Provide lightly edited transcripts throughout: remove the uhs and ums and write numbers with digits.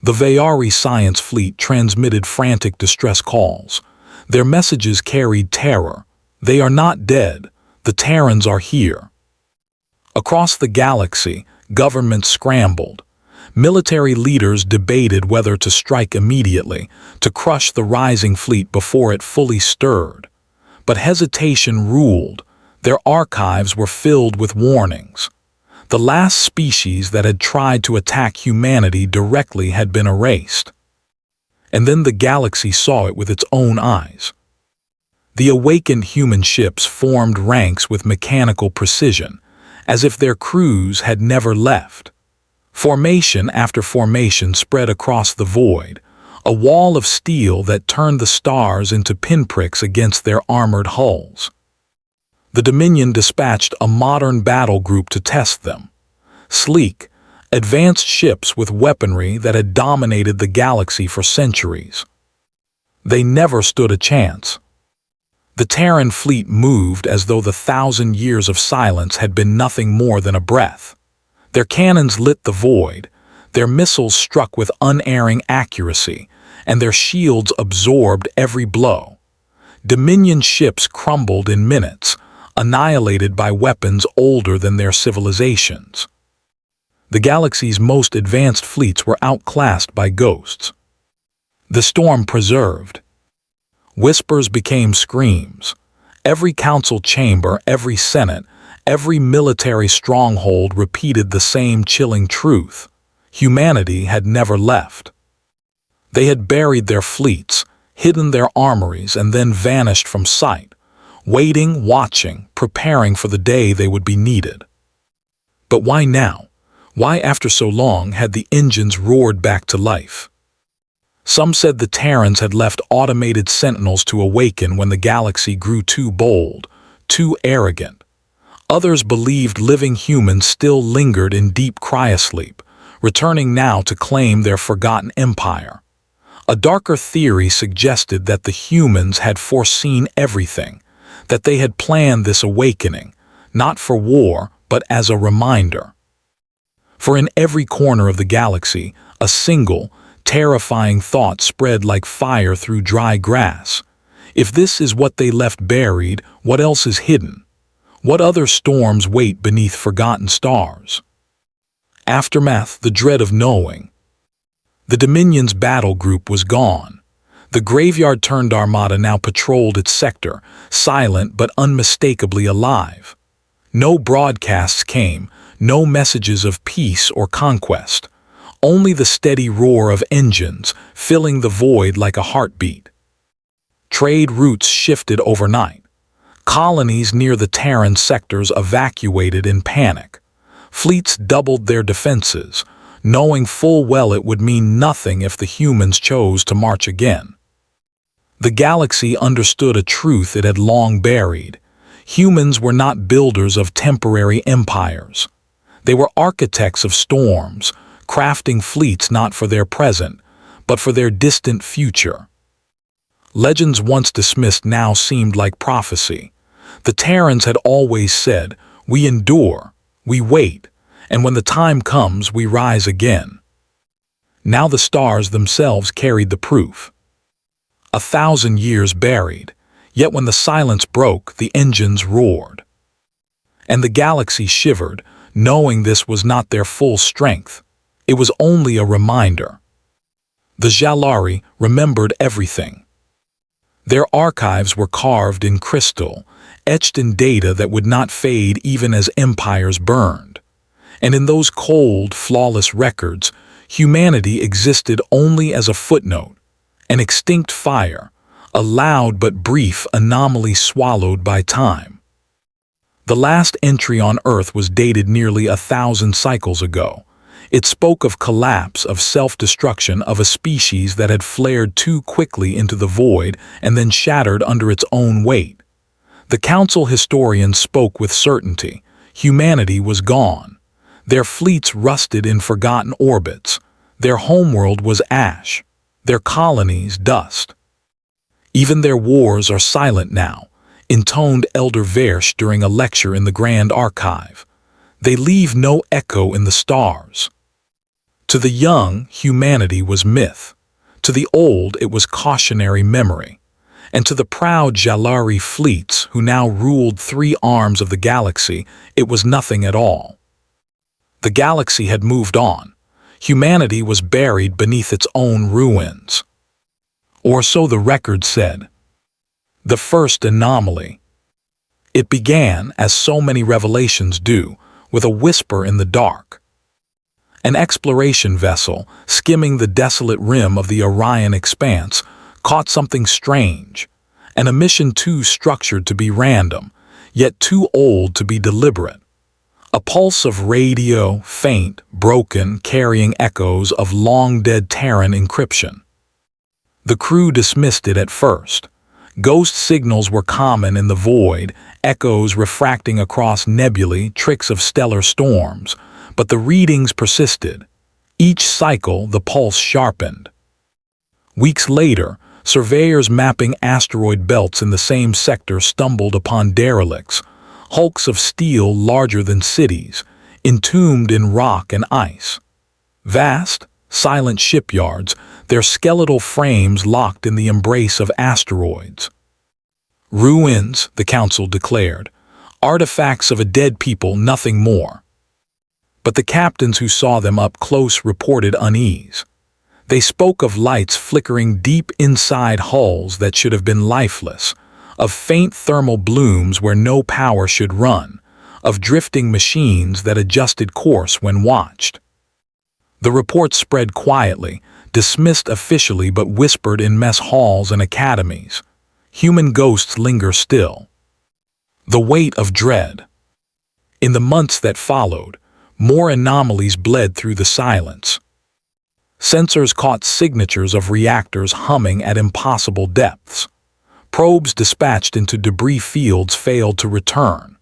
The Vayari science fleet transmitted frantic distress calls. Their messages carried terror. They are not dead. The Terrans are here. Across the galaxy, governments scrambled. Military leaders debated whether to strike immediately, to crush the rising fleet before it fully stirred. But hesitation ruled. Their archives were filled with warnings. The last species that had tried to attack humanity directly had been erased. And then the galaxy saw it with its own eyes. The awakened human ships formed ranks with mechanical precision, as if their crews had never left. Formation after formation spread across the void, a wall of steel that turned the stars into pinpricks against their armored hulls. The Dominion dispatched a modern battle group to test them. Sleek, advanced ships with weaponry that had dominated the galaxy for centuries. They never stood a chance. The Terran fleet moved as though the 1,000 years of silence had been nothing more than a breath. Their cannons lit the void, their missiles struck with unerring accuracy, and their shields absorbed every blow. Dominion ships crumbled in minutes, annihilated by weapons older than their civilizations. The galaxy's most advanced fleets were outclassed by ghosts. The storm preserved. Whispers became screams. Every council chamber, every senate, every military stronghold repeated the same chilling truth. Humanity had never left. They had buried their fleets, hidden their armories, and then vanished from sight, waiting, watching, preparing for the day they would be needed. But why now? Why, after so long, had the engines roared back to life? Some said the Terrans had left automated sentinels to awaken when the galaxy grew too bold, too arrogant. Others believed living humans still lingered in deep cryosleep, returning now to claim their forgotten empire. A darker theory suggested that the humans had foreseen everything, that they had planned this awakening, not for war, but as a reminder. For in every corner of the galaxy, a single, terrifying thought spread like fire through dry grass. If this is what they left buried, what else is hidden? What other storms wait beneath forgotten stars? Aftermath, the dread of knowing. The Dominion's battle group was gone. The graveyard-turned armada now patrolled its sector, silent but unmistakably alive. No broadcasts came, no messages of peace or conquest. Only the steady roar of engines, filling the void like a heartbeat. Trade routes shifted overnight. Colonies near the Terran sectors evacuated in panic. Fleets doubled their defenses, knowing full well it would mean nothing if the humans chose to march again. The galaxy understood a truth it had long buried. Humans were not builders of temporary empires. They were architects of storms, crafting fleets not for their present, but for their distant future. Legends once dismissed now seemed like prophecy. The Terrans had always said, "We endure, we wait, and when the time comes, we rise again." Now the stars themselves carried the proof. 1,000 years buried, yet when the silence broke, the engines roared. And the galaxy shivered, knowing this was not their full strength. It was only a reminder. The Jalari remembered everything. Their archives were carved in crystal, etched in data that would not fade even as empires burned. And in those cold, flawless records, humanity existed only as a footnote, an extinct fire, a loud but brief anomaly swallowed by time. The last entry on Earth was dated nearly 1,000 cycles ago. It spoke of collapse, of self-destruction, of a species that had flared too quickly into the void and then shattered under its own weight. The council historians spoke with certainty. Humanity was gone. Their fleets rusted in forgotten orbits. Their homeworld was ash. Their colonies dust. Even their wars are silent now, intoned Elder Versh during a lecture in the Grand Archive. They leave no echo in the stars. To the young, humanity was myth. To the old, it was cautionary memory. And to the proud Jalari fleets who now ruled 3 arms of the galaxy, it was nothing at all. The galaxy had moved on. Humanity was buried beneath its own ruins. Or so the record said. The first anomaly. It began, as so many revelations do, with a whisper in the dark. An exploration vessel, skimming the desolate rim of the Orion expanse, caught something strange, an emission too structured to be random, yet too old to be deliberate. A pulse of radio, faint, broken, carrying echoes of long-dead Terran encryption. The crew dismissed it at first. Ghost signals were common in the void, echoes refracting across nebulae, tricks of stellar storms, but the readings persisted. Each cycle, the pulse sharpened. Weeks later, surveyors mapping asteroid belts in the same sector stumbled upon derelicts, hulks of steel larger than cities, entombed in rock and ice. Vast, silent shipyards, their skeletal frames locked in the embrace of asteroids. Ruins, the council declared, artifacts of a dead people, nothing more. But the captains who saw them up close reported unease. They spoke of lights flickering deep inside hulls that should have been lifeless, of faint thermal blooms where no power should run, of drifting machines that adjusted course when watched. The reports spread quietly, dismissed officially but whispered in mess halls and academies. Human ghosts linger still. The weight of dread. In the months that followed, more anomalies bled through the silence. Sensors caught signatures of reactors humming at impossible depths. Probes dispatched into debris fields failed to return.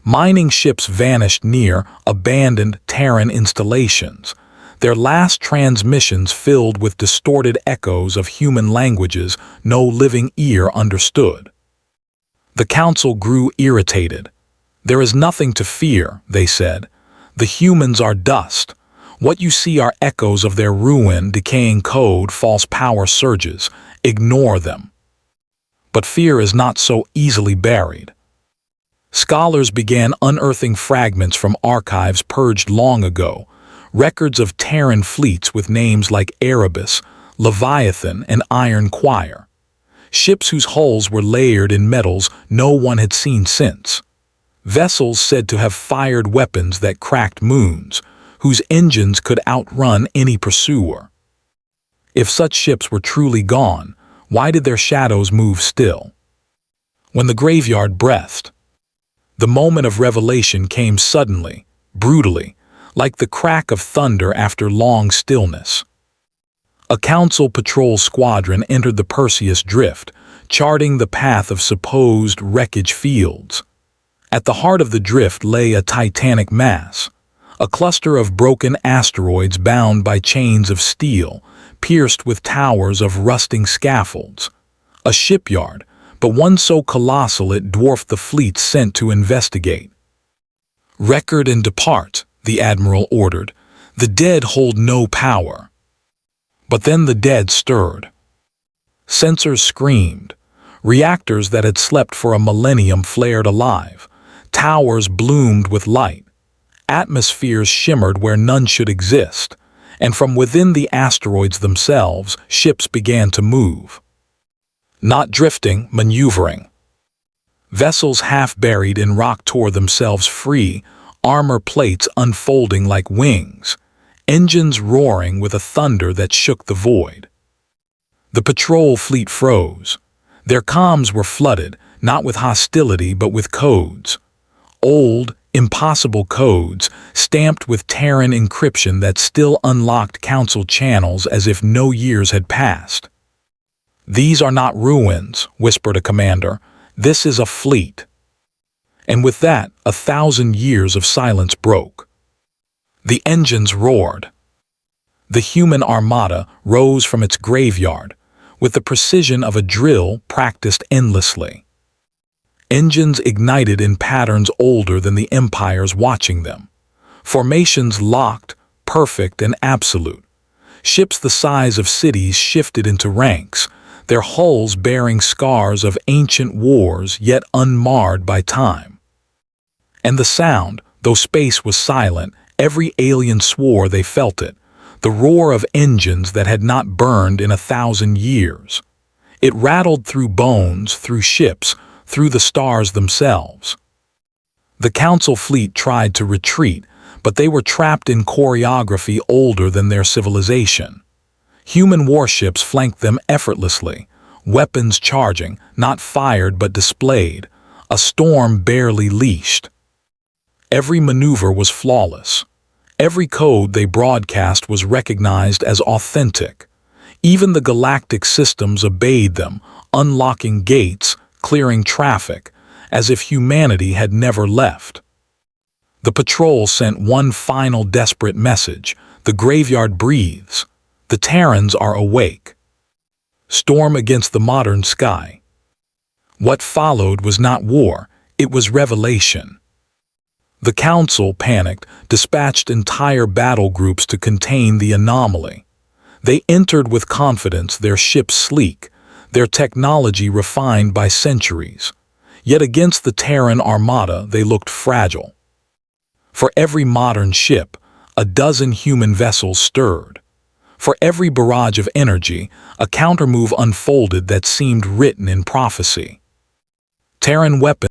Mining ships vanished near abandoned Terran installations, their last transmissions filled with distorted echoes of human languages no living ear understood. The council grew irritated. There is nothing to fear, they said. The humans are dust. What you see are echoes of their ruin, decaying code, false power surges. Ignore them. But fear is not so easily buried. Scholars began unearthing fragments from archives purged long ago, records of Terran fleets with names like Erebus, Leviathan, and Iron Choir. Ships whose hulls were layered in metals no one had seen since. Vessels said to have fired weapons that cracked moons, whose engines could outrun any pursuer. If such ships were truly gone, why did their shadows move still? When the graveyard breathed, the moment of revelation came suddenly, brutally, like the crack of thunder after long stillness. A council patrol squadron entered the Perseus Drift, charting the path of supposed wreckage fields. At the heart of the drift lay a titanic mass, a cluster of broken asteroids bound by chains of steel, pierced with towers of rusting scaffolds. A shipyard, but one so colossal it dwarfed the fleet sent to investigate. "Record and depart," the admiral ordered. "The dead hold no power." But then the dead stirred. Sensors screamed. Reactors that had slept for a millennium flared alive. Towers bloomed with light. Atmospheres shimmered where none should exist. And from within the asteroids themselves, ships began to move. Not drifting, maneuvering. Vessels half buried in rock tore themselves free, armor plates unfolding like wings, engines roaring with a thunder that shook the void. The patrol fleet froze. Their comms were flooded, not with hostility but with codes. Old, impossible codes, stamped with Terran encryption that still unlocked council channels as if no years had passed. "These are not ruins," whispered a commander. "This is a fleet." And with that, 1,000 years of silence broke. The engines roared. The human armada rose from its graveyard, with the precision of a drill practiced endlessly. Engines ignited in patterns older than the empires watching them. Formations locked, perfect and absolute. Ships the size of cities shifted into ranks, their hulls bearing scars of ancient wars yet unmarred by time. And the sound, though space was silent, every alien swore they felt it, the roar of engines that had not burned in 1,000 years. It rattled through bones, through ships, through the stars themselves. The Council fleet tried to retreat, but they were trapped in choreography older than their civilization. Human warships flanked them effortlessly, weapons charging, not fired but displayed, a storm barely leashed. Every maneuver was flawless. Every code they broadcast was recognized as authentic. Even the galactic systems obeyed them, unlocking gates, clearing traffic, as if humanity had never left. The patrol sent one final desperate message: the graveyard breathes. The Terrans are awake. Storm against the modern sky. What followed was not war, it was revelation. The Council, panicked, dispatched entire battle groups to contain the anomaly. They entered with confidence, their ships sleek, their technology refined by centuries. Yet against the Terran armada they looked fragile. For every modern ship, a dozen human vessels stirred. For every barrage of energy, a countermove unfolded that seemed written in prophecy. Terran weapons